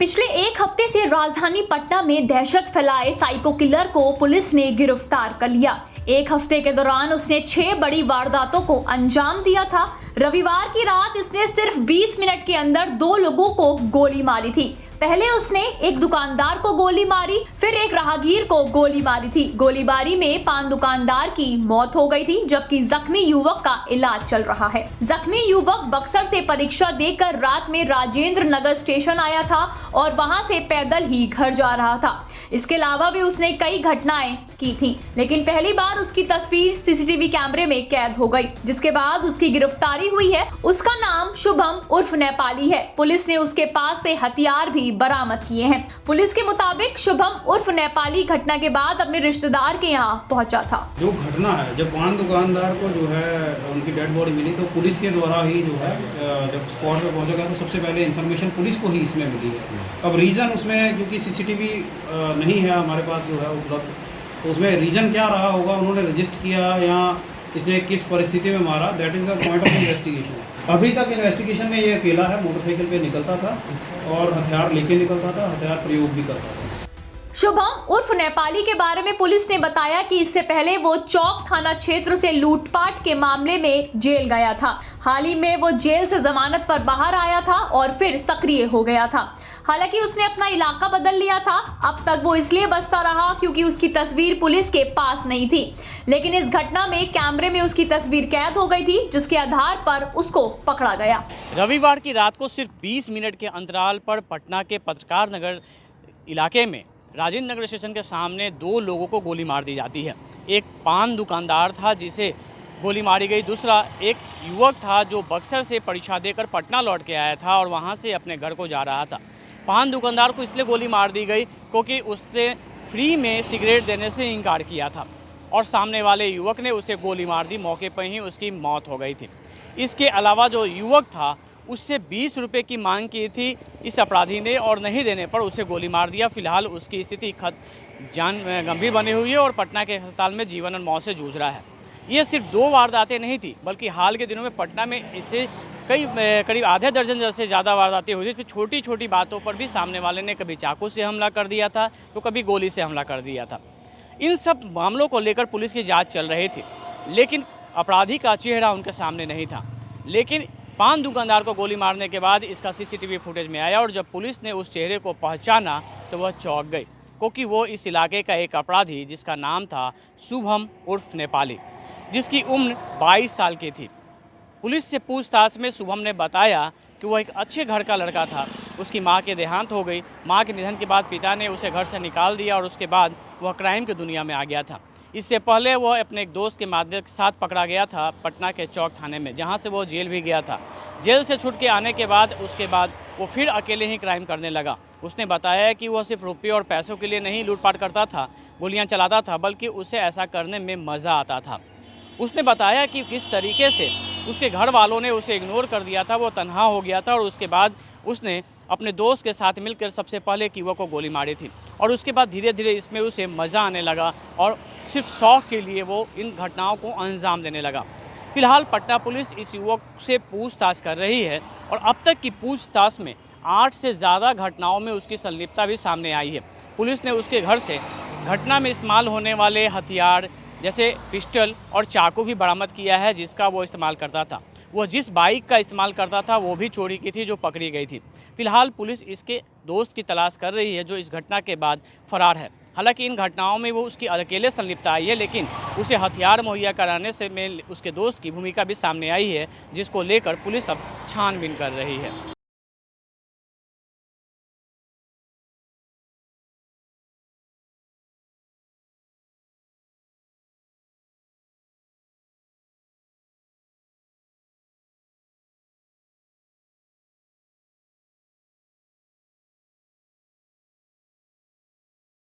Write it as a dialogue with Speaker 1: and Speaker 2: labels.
Speaker 1: पिछले एक हफ्ते से राजधानी पटना में दहशत फैलाए साइको किलर को पुलिस ने गिरफ्तार कर लिया। एक हफ्ते के दौरान उसने 6 बड़ी वारदातों को अंजाम दिया था। रविवार की रात इसने सिर्फ 20 मिनट के अंदर 2 लोगों को गोली मारी थी। पहले उसने एक दुकानदार को गोली मारी, फिर एक राहगीर को गोली मारी थी। गोलीबारी में पान दुकानदार की मौत हो गई थी, जबकि जख्मी युवक का इलाज चल रहा है। जख्मी युवक बक्सर से परीक्षा देकर रात में राजेंद्र नगर स्टेशन आया था और वहां से पैदल ही घर जा रहा था। इसके अलावा भी उसने कई घटनाएं की थी, लेकिन पहली बार उसकी तस्वीर सीसीटीवी कैमरे में कैद हो गई, जिसके बाद उसकी गिरफ्तारी हुई है। उसका नाम शुभम उर्फ नेपाली है। पुलिस ने उसके पास से हथियार भी बरामद किए हैं। पुलिस के मुताबिक शुभम उर्फ नेपाली घटना के बाद अपने रिश्तेदार के यहाँ पहुंचा था।
Speaker 2: जो घटना है, जब पान दुकानदार को जो है उनकी डेड बॉडी मिली तो पुलिस के द्वारा ही जो है जब स्पॉट पे पहुंचा गया तो सबसे पहले इन्फॉर्मेशन पुलिस को ही इसमें मिली है। अब रीज़न उसमें क्योंकि सीसीटीवी नहीं है हमारे पास जो है उपलब्ध, तो उसमें रीज़न क्या रहा होगा, उन्होंने रजिस्ट किया या इसने किस परिस्थिति में मारा, that is the point of investigation. अभी तक इन्वेस्टिगेशन में ये अकेला है, मोटरसाइकिल पे निकलता था और हथियार लेके निकलता था, हथियार प्रयोग भी करता था।
Speaker 1: शुभम उर्फ नेपाली के बारे में पुलिस ने बताया कि इससे पहले वो चौक थाना क्षेत्र से लूटपाट के मामले में जेल गया था। हाल ही में वो जेल से जमानत पर बाहर आया था और फिर सक्रिय हो गया था। हालांकि उसने अपना इलाका बदल लिया था। अब तक वो इसलिए बचता रहा क्योंकि उसकी तस्वीर पुलिस के पास नहीं थी, लेकिन इस घटना में कैमरे में उसकी तस्वीर कैद हो गई थी, जिसके आधार पर उसको पकड़ा गया।
Speaker 3: रविवार की रात को सिर्फ 20 मिनट के अंतराल पर पटना के पत्रकार नगर इलाके में राजेंद्र नगर स्टेशन के सामने 2 लोगों को गोली मार दी जाती है। एक पान दुकानदार था जिसे गोली मारी गई, दूसरा एक युवक था जो बक्सर से परीक्षा देकर पटना लौट के आया था और वहां से अपने घर को जा रहा था। पान दुकानदार को इसलिए गोली मार दी गई क्योंकि उसने फ्री में सिगरेट देने से इनकार किया था और सामने वाले युवक ने उसे गोली मार दी। मौके पर ही उसकी मौत हो गई थी। इसके अलावा जो युवक था उससे 20 रुपये की मांग की थी इस अपराधी ने और नहीं देने पर उसे गोली मार दिया। फिलहाल उसकी स्थिति गंभीर बनी हुई है और पटना के अस्पताल में जीवन और मौत से जूझ रहा है। ये सिर्फ 2 वारदातें नहीं थी, बल्कि हाल के दिनों में पटना में इससे करीब आधे दर्जन जैसे ज़्यादा वारदातें हुई थी। छोटी छोटी बातों पर भी सामने वाले ने कभी चाकू से हमला कर दिया था तो कभी गोली से हमला कर दिया था। इन सब मामलों को लेकर पुलिस की जांच चल रही थी, लेकिन अपराधी का चेहरा उनके सामने नहीं था। लेकिन पान दुकानदार को गोली मारने के बाद इसका सीसीटीवी फुटेज में आया और जब पुलिस ने उस चेहरे को पहचाना तो वह चौंक गई, क्योंकि वो इस इलाके का एक अपराधी जिसका नाम था शुभम उर्फ नेपाली, जिसकी उम्र 22 साल की थी। पुलिस से पूछताछ में शुभम ने बताया कि वह एक अच्छे घर का लड़का था। उसकी मां के देहांत हो गई। मां के निधन के बाद पिता ने उसे घर से निकाल दिया और उसके बाद वह क्राइम की दुनिया में आ गया था। इससे पहले वह अपने एक दोस्त के माध्यम के साथ पकड़ा गया था पटना के चौक थाने में, जहां से वो जेल भी गया था। जेल से छूट के आने के बाद वो फिर अकेले ही क्राइम करने लगा। उसने बताया कि वह सिर्फ रुपये और पैसों के लिए नहीं लूटपाट करता था, गोलियां चलाता था, बल्कि उसे ऐसा करने में मज़ा आता था। उसने बताया कि किस तरीके से उसके घर वालों ने उसे इग्नोर कर दिया था, वो तन्हा हो गया था और उसके बाद उसने अपने दोस्त के साथ मिलकर सबसे पहले एक युवक को गोली मारी थी और उसके बाद धीरे धीरे इसमें उसे मज़ा आने लगा और सिर्फ शौक के लिए वो इन घटनाओं को अंजाम देने लगा। फिलहाल पटना पुलिस इस युवक से पूछताछ कर रही है और अब तक की पूछताछ में 8 से ज़्यादा घटनाओं में उसकी संलिप्तता भी सामने आई है। पुलिस ने उसके घर से घटना में इस्तेमाल होने वाले हथियार जैसे पिस्टल और चाकू भी बरामद किया है, जिसका वो इस्तेमाल करता था। वह जिस बाइक का इस्तेमाल करता था वो भी चोरी की थी, जो पकड़ी गई थी। फिलहाल पुलिस इसके दोस्त की तलाश कर रही है जो इस घटना के बाद फरार है। हालांकि इन घटनाओं में वो उसकी अकेले संलिप्तता आई है, लेकिन उसे हथियार मुहैया कराने से में उसके दोस्त की भूमिका भी सामने आई है, जिसको लेकर पुलिस अब छानबीन कर रही है।